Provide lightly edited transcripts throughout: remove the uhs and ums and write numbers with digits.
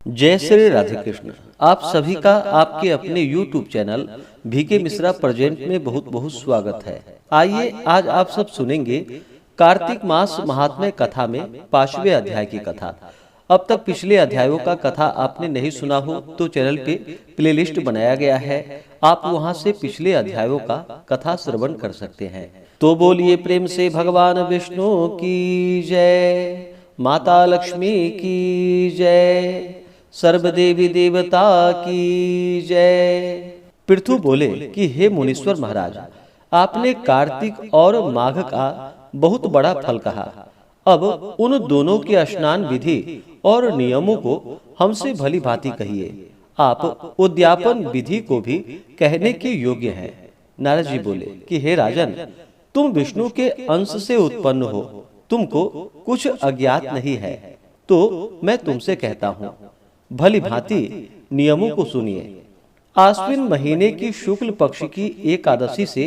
जय श्री राधे कृष्ण। आप सभी का आपके अपने YouTube channel VK Mishra present में बहुत बहुत स्वागत है। आइए आज आप सब सुनेंगे कार्तिक मास महात्म्य कथा में 5वें अध्याय की कथा। अब तक पिछले अध्यायों का कथा आपने नहीं सुना हो तो चैनल पे प्लेलिस्ट बनाया गया है, आप वहां से पिछले अध्यायों का कथा श्रवण कर सकते हैं। तो बोलिए प्रेम से भगवान विष्णु की जय, माता लक्ष्मी की जय, सर्वदेवी देवता की जय। पृथु बोले कि हे मुनीश्वर महाराज, आपने कार्तिक और माघ का बहुत बड़ा फल कहा। अब उन दोनों के स्नान विधि और नियमों को हमसे भली भांति कहिए। आप उद्यापन विधि को भी कहने के योग्य हैं। नारद जी बोले कि हे राजन, तुम विष्णु के अंश से उत्पन्न हो, तुमको कुछ अज्ञात नहीं है, तो मैं तुमसे कहता हूँ, भली भांति नियमों को सुनिए। आश्विन महीने की शुक्ल पक्ष की एकादशी से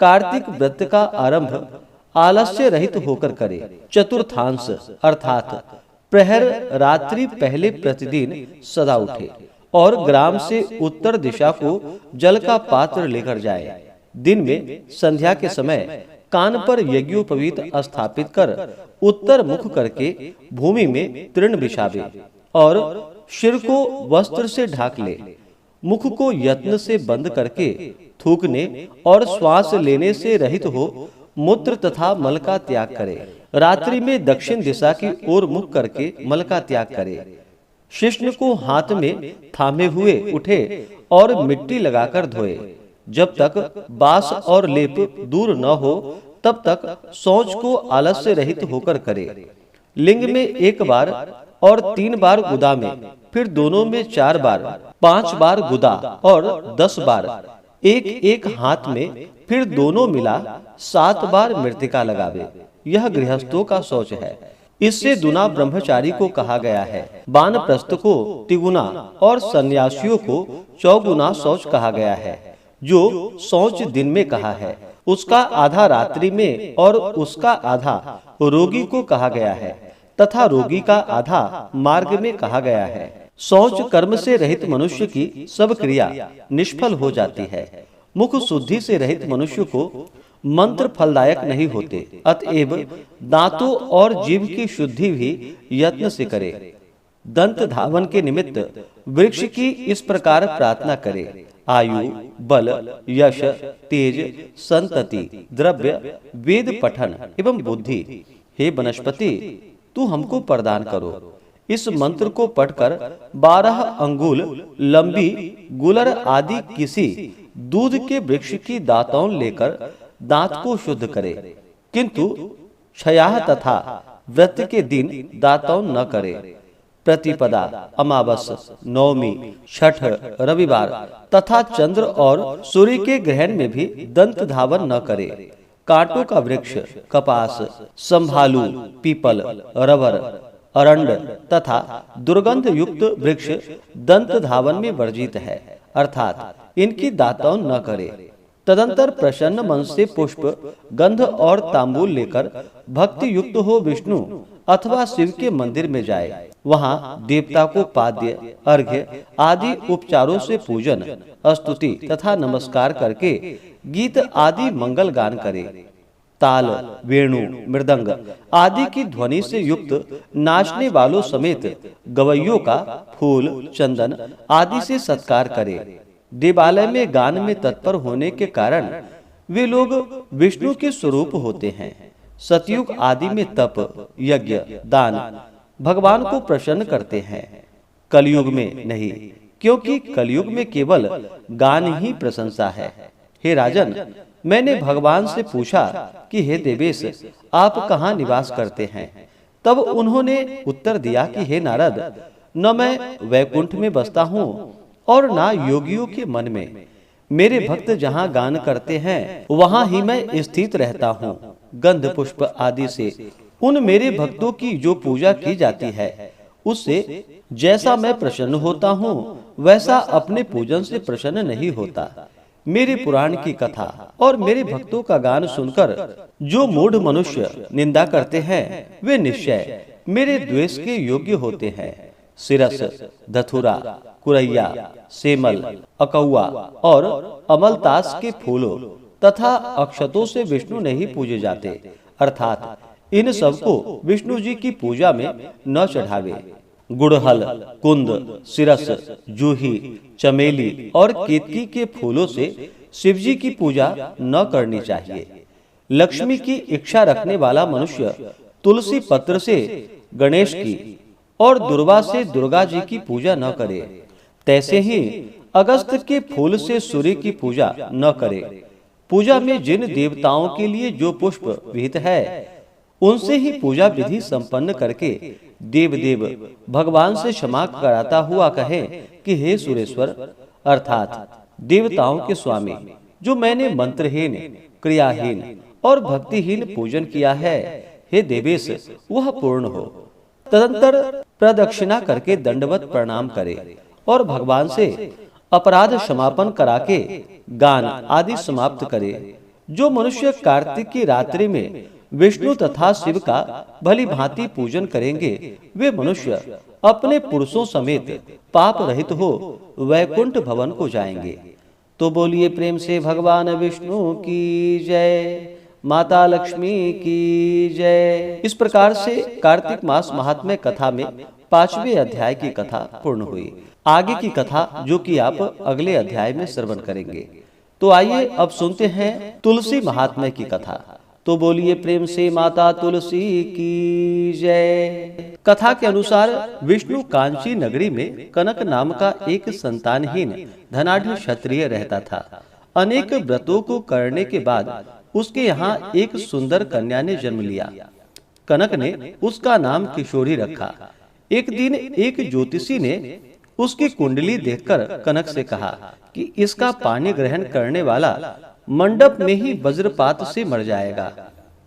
कार्तिक व्रत का आरंभ आलस्य रहित होकर करे। चतुर्थांश अर्थात प्रहर रात्रि पहले प्रतिदिन सदा उठे और ग्राम से उत्तर दिशा को जल का पात्र लेकर जाए। दिन में संध्या के समय कान पर यज्ञोपवीत स्थापित कर उत्तर मुख करके भूमि में तृण बिछावे और सिर को वस्त्र से ढाक ले। मुख को यत्न से बंद करके थूकने और श्वास लेने से रहित हो मूत्र तथा मल का त्याग करे। रात्रि में दक्षिण दिशा की ओर मुख करके मल का त्याग करे। शिश्न को हाथ में थामे हुए उठे और मिट्टी लगाकर धोए। जब तक बास और लेप दूर न हो तब तक शौच को आलस्य रहित होकर करे। लिंग में 1 बार और 3 बार गुदा में, फिर दोनों में 4 बार, 5 बार गुदा और 10 बार एक एक हाथ में, फिर दोनों मिला 7 बार मृतिका लगावे। यह गृहस्थों का शौच है। इससे दुना ब्रह्मचारी को कहा गया है। वानप्रस्थ को तिगुना और सन्यासियों को चौगुना शौच कहा गया है। जो शौच दिन में कहा है उसका आधा रात्रि में और उसका आधा रोगी को कहा गया है तथा रोगी का आधा मार्ग में कहा गया है। शौच कर्म से रहित मनुष्य की सब क्रिया निष्फल हो जाती है। मुख शुद्धि से रहित मनुष्य को मंत्र फलदायक नहीं होते। अतएव दांतों और जीभ की शुद्धि भी यत्न से करे। दंत धावन के निमित्त वृक्ष की इस प्रकार प्रार्थना करे, आयु, बल, यश, तेज, संतति, द्रव्य, वेद पठन एवं बुद्धि। हे वनस्पति, तू हमको प्रदान करो। इस मंत्र को पढ़कर 12 अंगुल लंबी गुलर आदि किसी दूध के वृक्ष की दातौन लेकर दांत को शुद्ध करे, किंतु क्षयाह तथा व्रत के दिन दातौन न करे। प्रतिपदा, अमावस, नवमी, छठ, रविवार तथा चंद्र और सूर्य के ग्रहण में भी दंत धावन न करे। कांटों का वृक्ष कपास, संभालू, पीपल, रबर, अरंड तथा दुर्गंध युक्त वृक्ष दंत धावन में वर्जित है, अर्थात इनकी दातौन न करे। तदंतर प्रसन्न मन से पुष्प, गंध और तांबूल लेकर भक्ति युक्त हो विष्णु अथवा शिव के मंदिर में जाए। वहां देवता को पाद्य, अर्घ्य आदि उपचारों से पूजन, स्तुति तथा नमस्कार करके गीत आदि मंगल गान करे। ताल, वेणु, मृदंग आदि की ध्वनि से युक्त नाचने वालों समेत गवैयों का फूल, चंदन आदि से सत्कार करे। देवालय में गान में तत्पर होने के कारण वे लोग विष्णु के स्वरूप होते हैं। सतयुग आदि में तप, यज्ञ, दान भगवान को प्रसन्न करते हैं, कलयुग में नहीं, क्योंकि कलयुग में केवल गान ही प्रशंसा है। हे राजन, मैंने भगवान से पूछा कि हे देवेश, आप कहाँ निवास करते हैं? तब उन्होंने उत्तर दिया कि हे नारद, न मैं वैकुंठ में बसता हूँ और ना योगियों के मन में। मेरे भक्त जहाँ गान करते हैं वहाँ ही मैं स्थित रहता हूँ। गंध पुष्प आदि से उन मेरे भक्तों की जो पूजा की जाती है उससे जैसा मैं प्रसन्न होता हूँ वैसा अपने पूजन से प्रसन्न नहीं होता। मेरे पुराण की कथा और मेरे भक्तों का गान सुनकर जो मूढ़ मनुष्य निंदा करते हैं वे निश्चय मेरे द्वेष के योग्य होते हैं। सिरस, धथुरा, कुरैया, सेमल, अकौआ और अमलतास के फूलों तथा अक्षतों से विष्णु नहीं पूजे जाते, अर्थात इन सबको विष्णु जी की पूजा में न चढ़ावे। गुड़हल, कुंद, सिरस, जूही, चमेली और केतकी के फूलों से शिव जी की पूजा न करनी चाहिए। लक्ष्मी की इच्छा रखने वाला मनुष्य तुलसी पत्र से गणेश की और दुर्वा से दुर्गा जी की पूजा न करे। तैसे ही अगस्त के फूल से सूर्य की पूजा न करे। पूजा में जिन देवताओं के लिए जो पुष्प विहित है उनसे ही पूजा विधि संपन्न करके देव देव भगवान से क्षमा कराता हुआ कहे कि हे सुरेश्वर, अर्थात देवताओं के स्वामी, जो मैंने मंत्रहीन, क्रियाहीन और भक्तिहीन पूजन किया है, हे देवेश वह पूर्ण हो। तदंतर प्रदक्षिणा करके दंडवत प्रणाम करे और भगवान से अपराध क्षमापन करा के गान आदि समाप्त करे। जो मनुष्य कार्तिक की रात्रि में विष्णु तथा शिव का भली भांति पूजन करेंगे, वे मनुष्य अपने पुरुषों समेत पाप रहित हो वैकुंठ भवन को जाएंगे। तो बोलिए प्रेम से भगवान विष्णु की जय, माता लक्ष्मी की जय। इस प्रकार से कार्तिक मास महात्म्य कथा में 5वें अध्याय की कथा पूर्ण हुई। आगे की कथा जो कि आप अगले अध्याय में श्रवण करेंगे। तो आइए अब सुनते हैं तुलसी महात्म्य की कथा। तो बोलिए प्रेम से माता तुलसी की जय। कथा के अनुसार विष्णु कांची नगरी में कनक नाम का एक संतानहीन धनाढ़ क्षत्रिय रहता था। अनेक व्रतों को करने के बाद उसके यहाँ एक सुंदर कन्या ने जन्म लिया। कनक ने उसका नाम किशोरी रखा। एक दिन एक ज्योतिषी ने उसकी कुंडली देखकर कनक से कहा कि इसका पानी ग्रहण करने वाला मंडप में ही वज्रपात से मर जाएगा।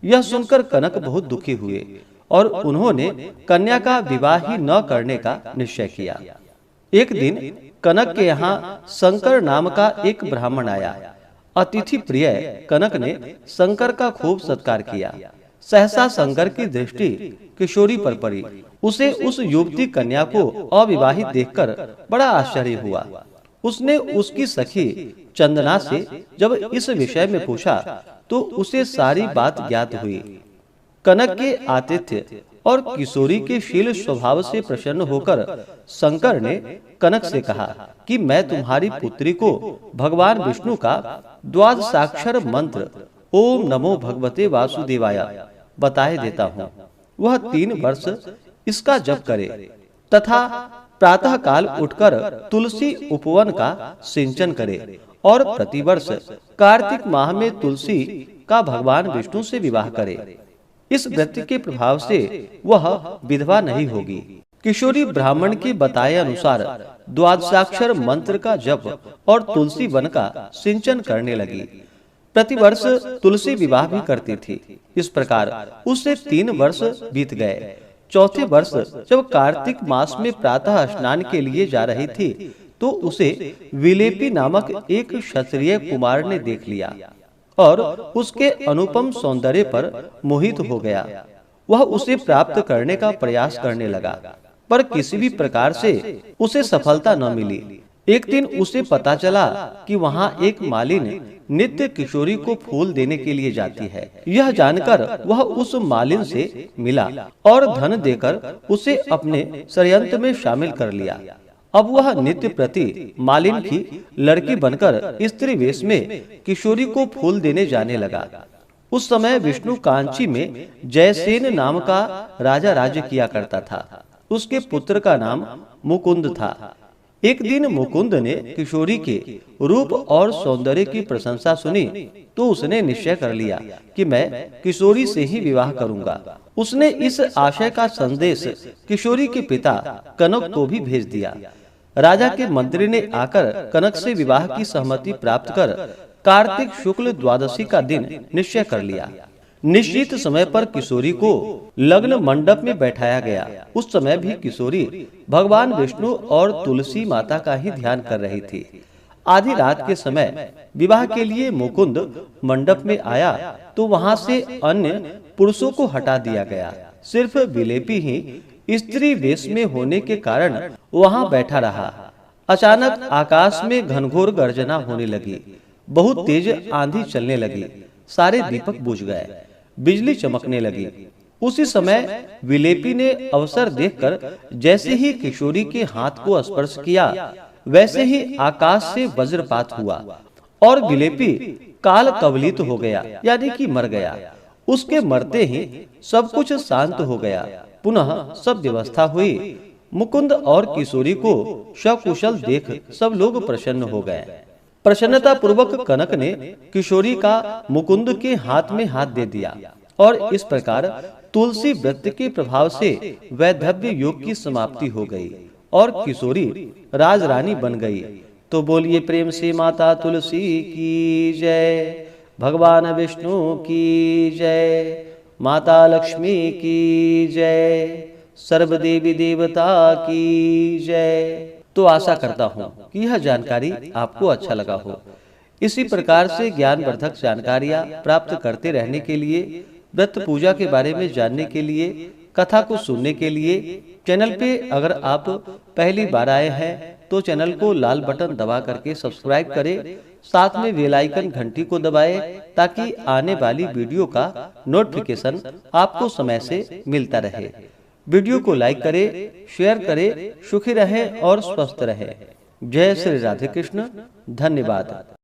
यह सुनकर कनक बहुत दुखी हुए और उन्होंने कन्या का विवाह ही न करने का निश्चय किया। एक दिन कनक के यहाँ शंकर नाम का एक ब्राह्मण आया। अतिथि प्रिय कनक ने शंकर का खूब सत्कार किया। सहसा शंकर की दृष्टि किशोरी पर पड़ी। उसे उस युवती कन्या को अविवाहित देखकर बड़ा आश्चर्य हुआ। उसने उसकी सखी चंदना से जब इस विषय में पूछा तो उसे सारी बात ज्ञात हुई। कनक के आतिथ्य और किशोरी के शील स्वभाव से प्रसन्न होकर शंकर ने कनक से कहा कि मैं तुम्हारी पुत्री को भगवान विष्णु का द्वादशाक्षर मंत्र ओम नमो भगवते वासुदेवाय बताए देता हूँ। वह 3 वर्ष इसका जप करे तथा प्रातः काल उठकर तुलसी उपवन का सिंचन करे और प्रतिवर्ष कार्तिक माह में तुलसी का भगवान विष्णु से विवाह करे। इस व्रत के प्रभाव से वह विधवा नहीं होगी। किशोरी ब्राह्मण के बताए अनुसार द्वादशाक्षर मंत्र का जप और तुलसी वन का सिंचन करने लगी। प्रतिवर्ष तुलसी विवाह भी करती थी। इस प्रकार उससे 3 वर्ष बीत गए। चौथे वर्ष जब कार्तिक मास में प्रातः स्नान के लिए जा रही थी तो उसे विलेपी नामक एक क्षत्रिय कुमार ने देख लिया और उसके अनुपम सौंदर्य पर मोहित हो गया। वह उसे प्राप्त करने का प्रयास करने लगा, पर किसी भी प्रकार से उसे सफलता न मिली। एक दिन उसे पता चला कि वहाँ एक मालिन नित्य किशोरी को फूल देने के लिए जाती है। यह जानकर वह उस मालिन से मिला और धन देकर उसे अपने षड्यंत्र में शामिल कर लिया। अब वह नित्य प्रति मालिन की लड़की बनकर स्त्री वेश में किशोरी को फूल देने जाने लगा। उस समय विष्णु कांची में जयसेन नाम का राजा राज्य किया करता था। उसके पुत्र का नाम मुकुंद था। एक दिन मुकुंद ने किशोरी के रूप और सौंदर्य की प्रशंसा सुनी तो उसने निश्चय कर लिया कि मैं किशोरी से ही विवाह करूंगा। उसने इस आशय का संदेश किशोरी के पिता कनक को भी भेज दिया। राजा के मंत्री ने आकर कनक से विवाह की सहमति प्राप्त कर कार्तिक शुक्ल द्वादशी का दिन निश्चय कर लिया। निश्चित समय पर किशोरी को लग्न मंडप में बैठाया गया। उस समय भी किशोरी भगवान विष्णु और तुलसी माता का ही ध्यान कर रही थी। आधी रात के समय विवाह के लिए मुकुंद मंडप में आया तो वहां से अन्य पुरुषों को हटा दिया गया। सिर्फ विलेपी ही स्त्री वेश में होने के कारण वहां बैठा रहा। अचानक आकाश में घनघोर गर्जना होने लगी, बहुत तेज आंधी चलने लगी, सारे दीपक बुझ गए, बिजली चमकने लगी। उसी समय विलेपी ने अवसर देखकर जैसे ही किशोरी के हाथ को स्पर्श किया, वैसे ही आकाश से वज्रपात हुआ और विलेपी काल कवलित हो गया, यानी कि मर गया। उसके मरते ही सब कुछ शांत हो गया, पुनः सब व्यवस्था हुई। मुकुंद और किशोरी को सकुशल देख सब लोग प्रसन्न हो गए। प्रसन्नता पूर्वक कनक ने किशोरी का मुकुंद के हाथ में हाथ दे दिया और इस प्रकार तुलसी व्रत के प्रभाव से वैधव्य योग की समाप्ति हो गई और किशोरी राजरानी बन गई। तो बोलिए प्रेम से माता तुलसी की जय, भगवान विष्णु की जय, माता लक्ष्मी की जय, सर्व देवी देवता की जय। तो आशा करता हूँ कि यह जानकारी आपको अच्छा लगा हो। इसी प्रकार से ज्ञानवर्धक जानकारियाँ प्राप्त करते रहने के लिए, व्रत पूजा के बारे में जानने के लिए, कथा को सुनने के लिए चैनल पे अगर आप पहली बार आए हैं तो चैनल को लाल बटन दबा करके सब्सक्राइब करें, साथ में बेल आइकन घंटी को दबाएं ताकि आने वाली वीडियो का नोटिफिकेशन आपको समय से मिलता रहे। वीडियो को लाइक करें, शेयर करें। सुखी रहें और स्वस्थ रहें। जय श्री राधे कृष्ण। धन्यवाद।